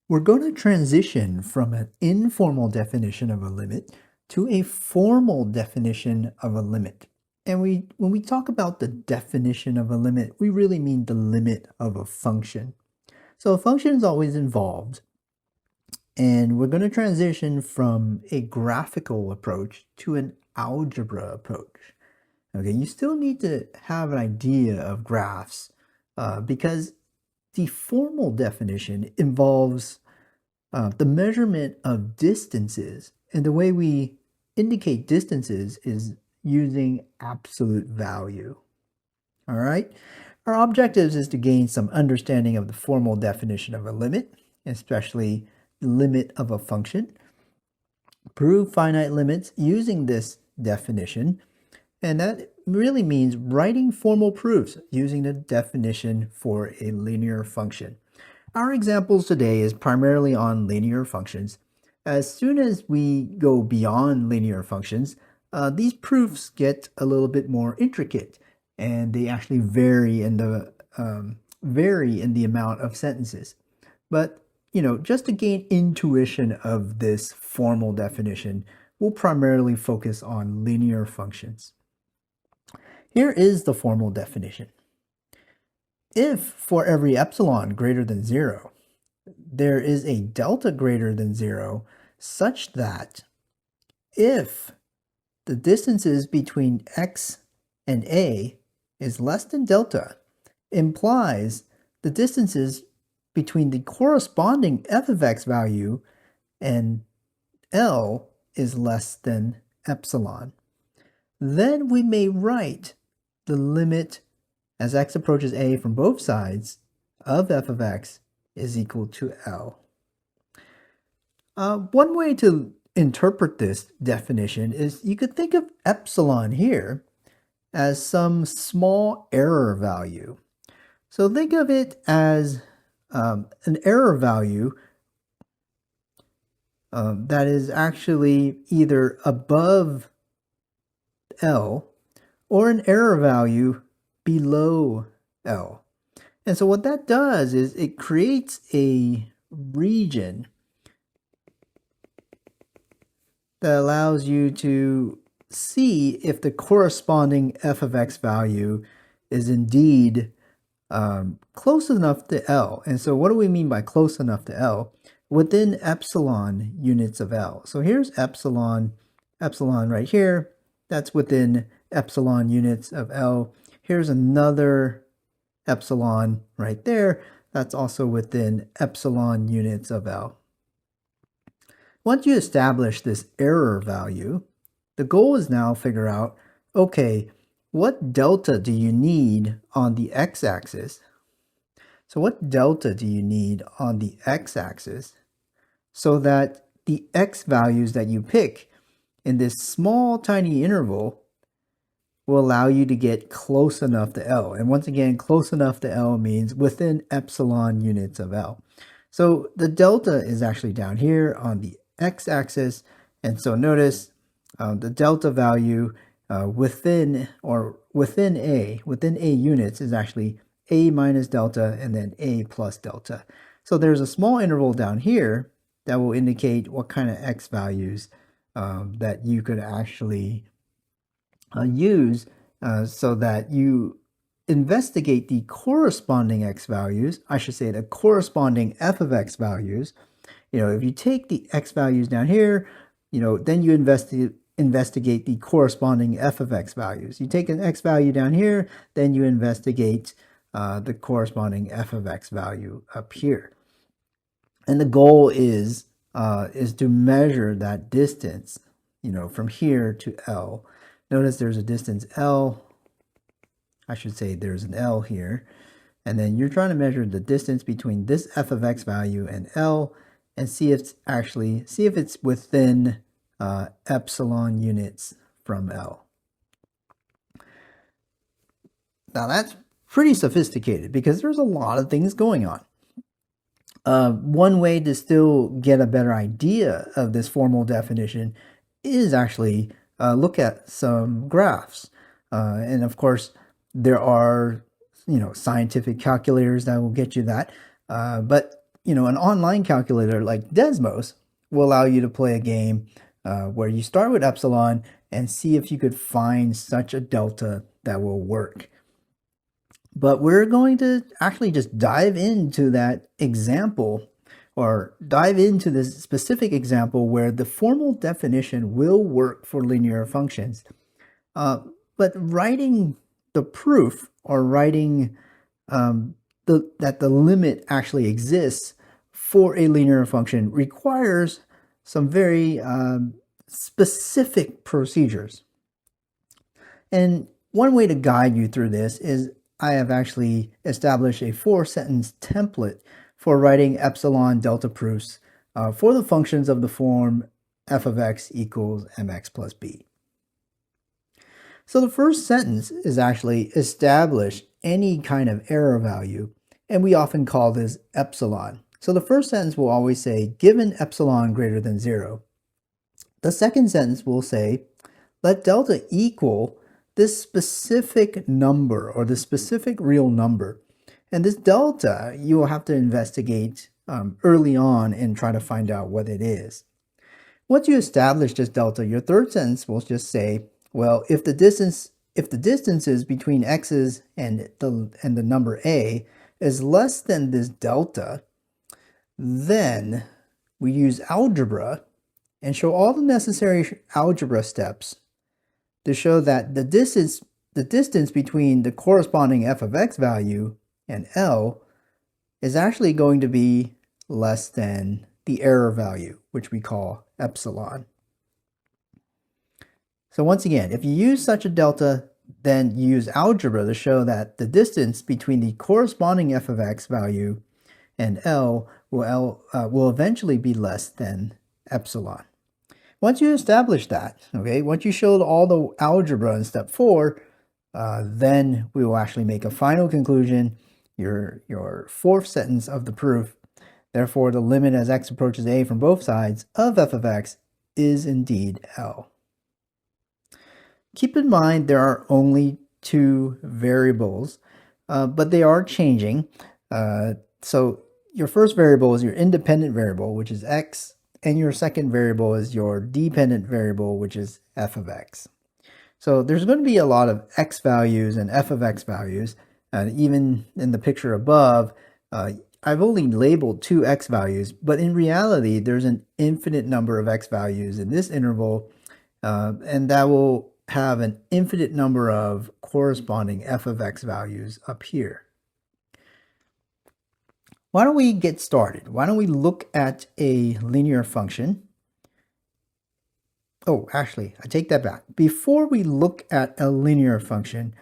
We're going to transition from an informal definition of a limit to a formal definition of a limit. And when we talk about the definition of a limit, we really mean the limit of a function. So a function is always involved, and we're going to transition from a graphical approach to an algebra approach. Okay, you still need to have an idea of graphs because the formal definition involves the measurement of distances, and the way we indicate distances is using absolute value. All right, our objectives is to gain some understanding of the formal definition of a limit, especially the limit of a function, prove finite limits using this definition, and that really means writing formal proofs using the definition for a linear function. Our examples today is primarily on linear functions. As soon as we go beyond linear functions, these proofs get a little bit more intricate, and they actually vary in the amount of sentences. But just to gain intuition of this formal definition, we'll primarily focus on linear functions. Here is the formal definition. If for every epsilon greater than 0, there is a delta greater than 0, such that if the distances between x and a is less than delta, implies the distances between the corresponding f of x value and L is less than epsilon. Then we may write the limit as x approaches a from both sides of f of x is equal to L. One way to interpret this definition is you could think of epsilon here as some small error value. So think of it as an error value that is actually either above L or an error value below L. And so what that does is it creates a region that allows you to see if the corresponding f of x value is indeed close enough to L. And so what do we mean by close enough to L? Within epsilon units of L. So here's epsilon right here. That's within epsilon units of L. Here's another epsilon right there. That's also within epsilon units of L. Once you establish this error value, the goal is now figure out, okay, what delta do you need on the x-axis? So what delta do you need on the x-axis so that the x values that you pick in this small tiny interval will allow you to get close enough to L. And once again, close enough to L means within epsilon units of L. So the delta is actually down here on the x-axis. And so notice the delta value within A units is actually A minus delta and then A plus delta. So there's a small interval down here that will indicate what kind of x values that you could actually use so that you investigate the corresponding x values, I should say the corresponding f of x values. If you take the x values down here, then you investigate the corresponding f of x values. You take an x value down here, then you investigate the corresponding f of x value up here. And the goal is to measure that distance, from here to L. Notice there's a distance L. I should say there's an L here. And then you're trying to measure the distance between this f of x value and L and see if it's within epsilon units from L. Now that's pretty sophisticated because there's a lot of things going on. One way to still get a better idea of this formal definition is actually look at some graphs. And of course, there are scientific calculators that will get you that. But an online calculator like Desmos will allow you to play a game where you start with epsilon and see if you could find such a delta that will work. But we're going to actually just dive into that example, or dive into this specific example where the formal definition will work for linear functions. But writing the proof, or writing that the limit actually exists for a linear function, requires some very specific procedures. And one way to guide you through this is I have actually established a 4-sentence template for writing epsilon delta proofs for the functions of the form f of x equals mx plus b. So the first sentence is actually establish any kind of error value, and we often call this epsilon. So the first sentence will always say, given epsilon greater than 0. The second sentence will say, let delta equal this specific number, or the specific real number. And this delta, you will have to investigate early on and try to find out what it is. Once you establish this delta, your third sentence will just say, well, if the distances between x's and the number a is less than this delta, then we use algebra and show all the necessary algebra steps to show that the distance between the corresponding f of x value and L is actually going to be less than the error value, which we call epsilon. So once again, if you use such a delta, then you use algebra to show that the distance between the corresponding f of x value and L will eventually be less than epsilon. Once you establish that, okay, once you showed all the algebra in step 4, then we will actually make a final conclusion, your fourth sentence of the proof. Therefore, the limit as x approaches a from both sides of f of x is indeed L. Keep in mind there are only 2 variables, but they are changing. So your first variable is your independent variable, which is x, and your second variable is your dependent variable, which is f of x. So there's going to be a lot of x values and f of x values. Even in the picture above, I've only labeled 2 x values, but in reality, there's an infinite number of x values in this interval, and that will have an infinite number of corresponding f of x values up here. Why don't we get started? Why don't we look at a linear function? Oh, actually, I take that back. Before we look at a linear function,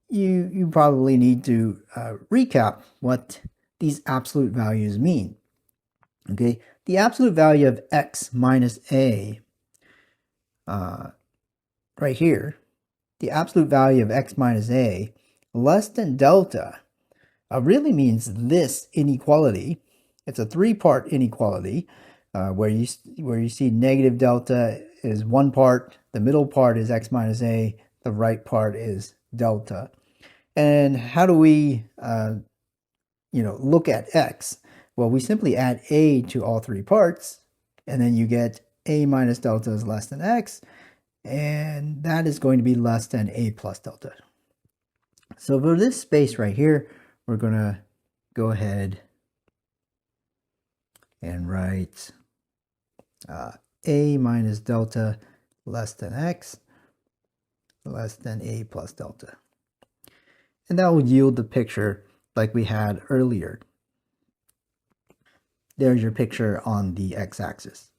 you probably need to recap what these absolute values mean. Okay, the absolute value of x minus a, right here, the absolute value of x minus a less than delta really means this inequality. It's a 3-part inequality where you see negative delta is one part, the middle part is x minus a, the right part is delta. And how do we look at x? Well, we simply add a to all 3 parts, and then you get a minus delta is less than x, and that is going to be less than a plus delta. So for this space right here, we're going to go ahead and write a minus delta less than x less than a plus delta. And that will yield the picture like we had earlier. There's your picture on the x-axis.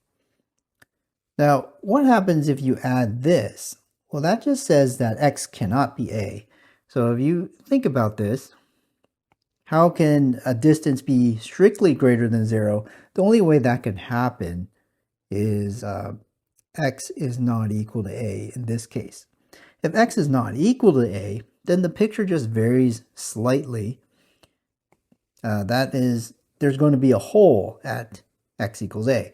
Now, what happens if you add this? Well, that just says that x cannot be a. So if you think about this, how can a distance be strictly greater than 0? The only way that can happen is x is not equal to a in this case. If x is not equal to a, then the picture just varies slightly. That is, there's going to be a hole at x equals a.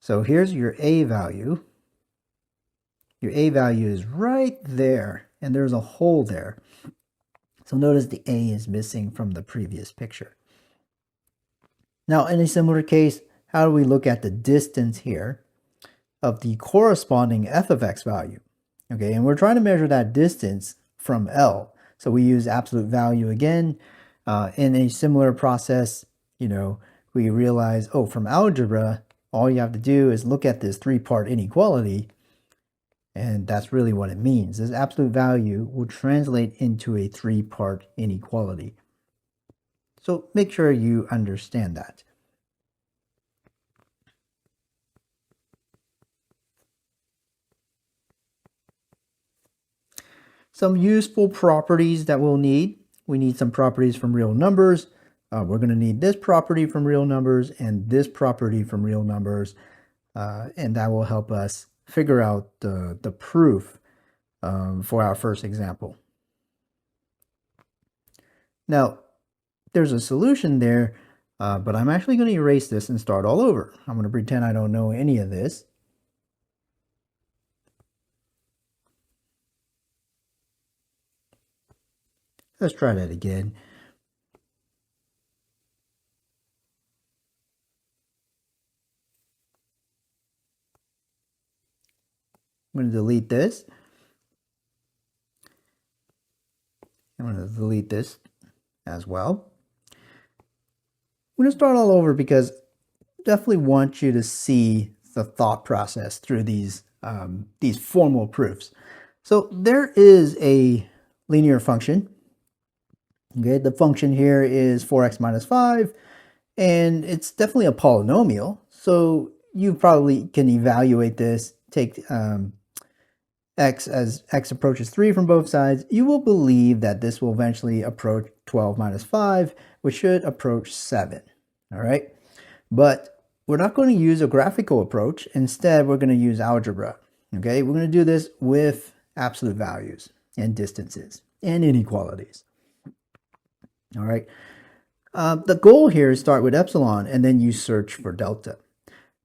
So here's your a value. Your a value is right there, and there's a hole there. So notice the a is missing from the previous picture. Now, in a similar case, how do we look at the distance here of the corresponding f of x value? Okay, and we're trying to measure that distance from L. So we use absolute value again. In a similar process, we realize, oh, from algebra, all you have to do is look at this three-part inequality, and that's really what it means. This absolute value will translate into a three-part inequality. So make sure you understand that. Some useful properties that we'll need. We need some properties from real numbers. We're going to need this property from real numbers and this property from real numbers. And that will help us figure out the proof for our first example. Now, there's a solution there, but I'm actually going to erase this and start all over. I'm going to pretend I don't know any of this. Let's try that again. I'm going to delete this. I'm going to delete this as well. I'm going to start all over because I definitely want you to see the thought process through these formal proofs. So there is a linear function. Okay, the function here is 4x minus 5, and it's definitely a polynomial. So you probably can evaluate this, take x as x approaches 3 from both sides. You will believe that this will eventually approach 12 minus 5, which should approach 7. All right, but we're not going to use a graphical approach. Instead, we're going to use algebra. Okay, we're going to do this with absolute values and distances and inequalities. All right, the goal here is start with epsilon and then you search for delta.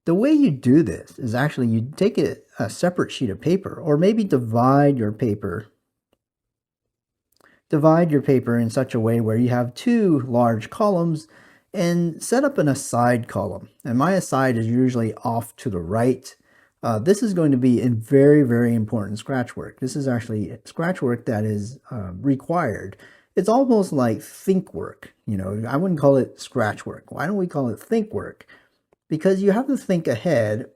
The way you do this is actually you take a separate sheet of paper, or maybe divide your paper in such a way where you have two large columns and set up an aside column. And my aside is usually off to the right. This is going to be a very, very important scratch work. This is actually scratch work that is required. It's almost like think work. I wouldn't call it scratch work. Why don't we call it think work? Because you have to think ahead,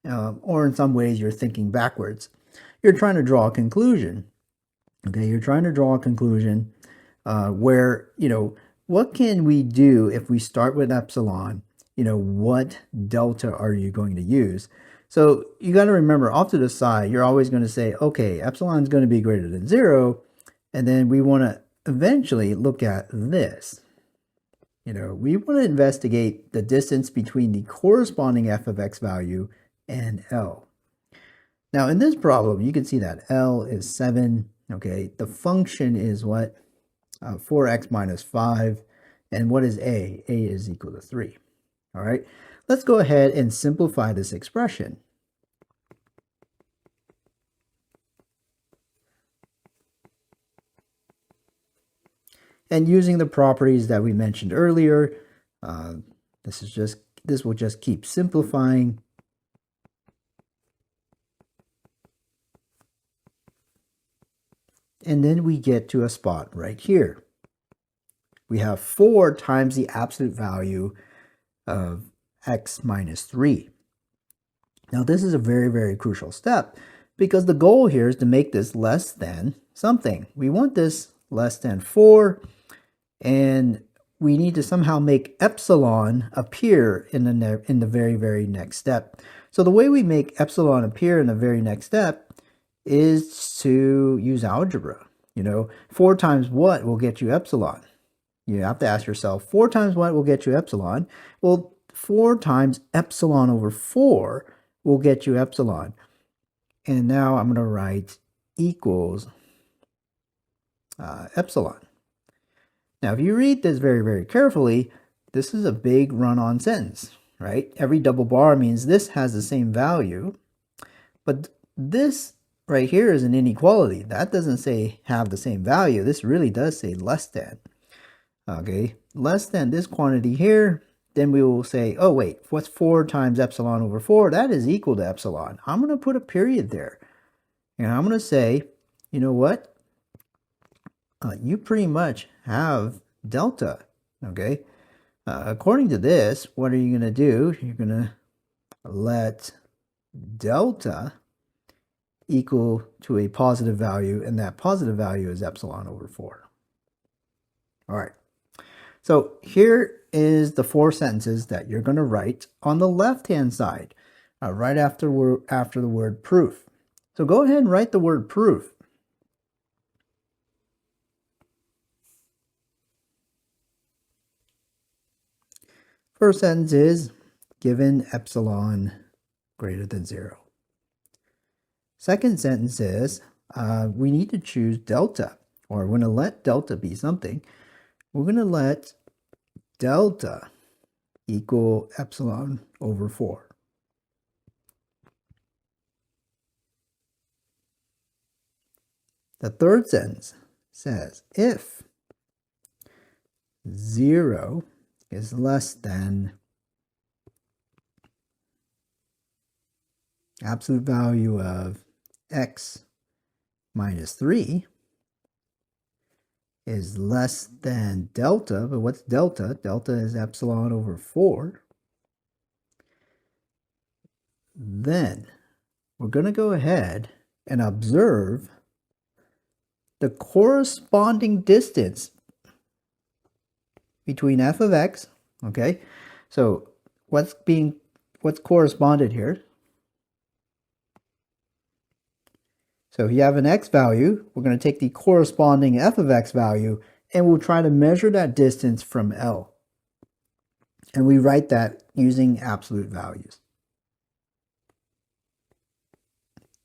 or in some ways you're thinking backwards. You're trying to draw a conclusion. Okay, you're trying to draw a conclusion where, what can we do if we start with epsilon? What delta are you going to use? So you got to remember, off to the side, you're always going to say, okay, epsilon is going to be greater than 0. And then we want to eventually look at this. We want to investigate the distance between the corresponding f of x value and L. Now, in this problem, you can see that L is 7. Okay, the function is what? 4x minus 5. And what is A? A is equal to 3. All right, let's go ahead and simplify this expression. And using the properties that we mentioned earlier, this will just keep simplifying. And then we get to a spot right here. We have 4 times the absolute value of x minus 3. Now this is a very, very crucial step because the goal here is to make this less than something. We want this less than 4. And we need to somehow make epsilon appear in the very, very next step. So the way we make epsilon appear in the very next step is to use algebra. 4 times what will get you epsilon? You have to ask yourself, 4 times what will get you epsilon? Well, 4 times epsilon over 4 will get you epsilon. And now I'm going to write equals epsilon. Now, if you read this very, very carefully, this is a big run-on sentence, right? Every double bar means this has the same value, but this right here is an inequality. That doesn't say have the same value. This really does say less than. Okay, less than this quantity here, then we will say, oh wait, what's 4 times epsilon over 4? That is equal to epsilon. I'm going to put a period there. And I'm going to say, you know what? You pretty much have delta, okay? According to this, what are you going to do? You're going to let delta equal to a positive value, and that positive value is epsilon over 4. All right. So here is the 4 sentences that you're going to write on the left-hand side, right after the word proof. So go ahead and write the word proof. First sentence is, given epsilon greater than 0. Second sentence is, we need to choose delta, or we're going to let delta be something. We're going to let delta equal epsilon over 4. The third sentence says, if 0 is less than absolute value of x minus 3 is less than delta, but what's delta? Delta is epsilon over 4. Then we're going to go ahead and observe the corresponding distance between f of x, okay? So what's corresponded here? So if you have an x value, we're going to take the corresponding f of x value, and we'll try to measure that distance from L. And we write that using absolute values.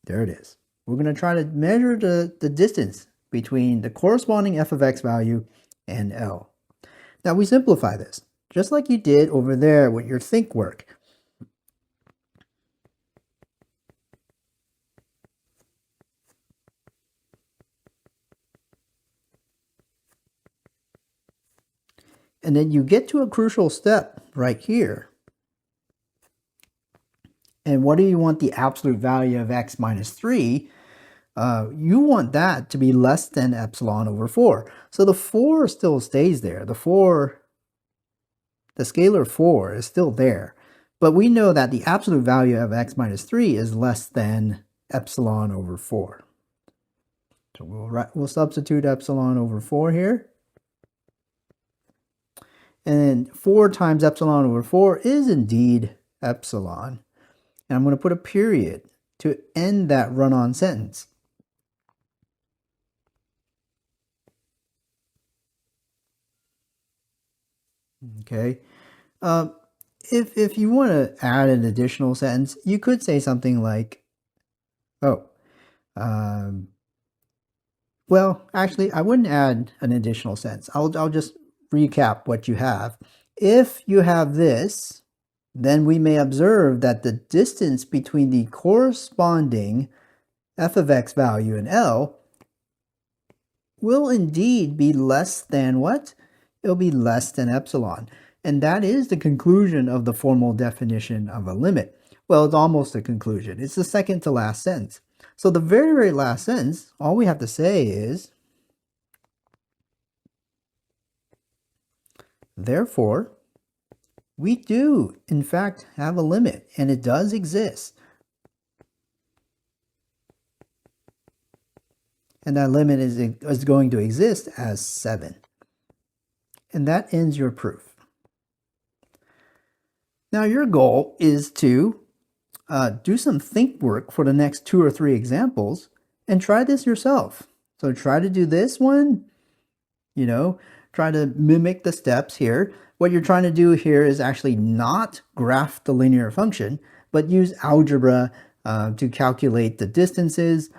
There it is. We're going to try to measure the distance between the corresponding f of x value and L. Now we simplify this, just like you did over there with your think work. And then you get to a crucial step right here. And what do you want the absolute value of x minus 3? You want that to be less than epsilon over 4. So the 4 still stays there. The scalar 4 is still there. But we know that the absolute value of x minus 3 is less than epsilon over 4. So we'll substitute epsilon over 4 here. And 4 times epsilon over 4 is indeed epsilon. And I'm going to put a period to end that run-on sentence. Okay. If you want to add an additional sentence, you could say something like, well, actually, I wouldn't add an additional sentence. I'll just recap what you have. If you have this, then we may observe that the distance between the corresponding f of x value and L will indeed be less than what? It'll be less than epsilon. And that is the conclusion of the formal definition of a limit. Well, it's almost a conclusion. It's the second to last sentence. So the very, very last sentence, all we have to say is, therefore, we do, in fact, have a limit, and it does exist. And that limit is going to exist as 7. And that ends your proof. Now your goal is to do some think work for the next 2 or 3 examples and try this yourself. So try to do this one, try to mimic the steps here. What you're trying to do here is actually not graph the linear function, but use algebra to calculate the distances,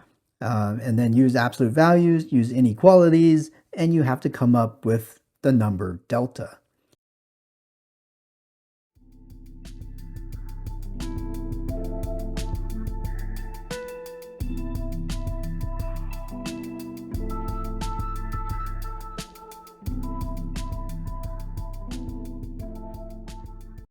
and then use absolute values, use inequalities, and you have to come up with the number delta.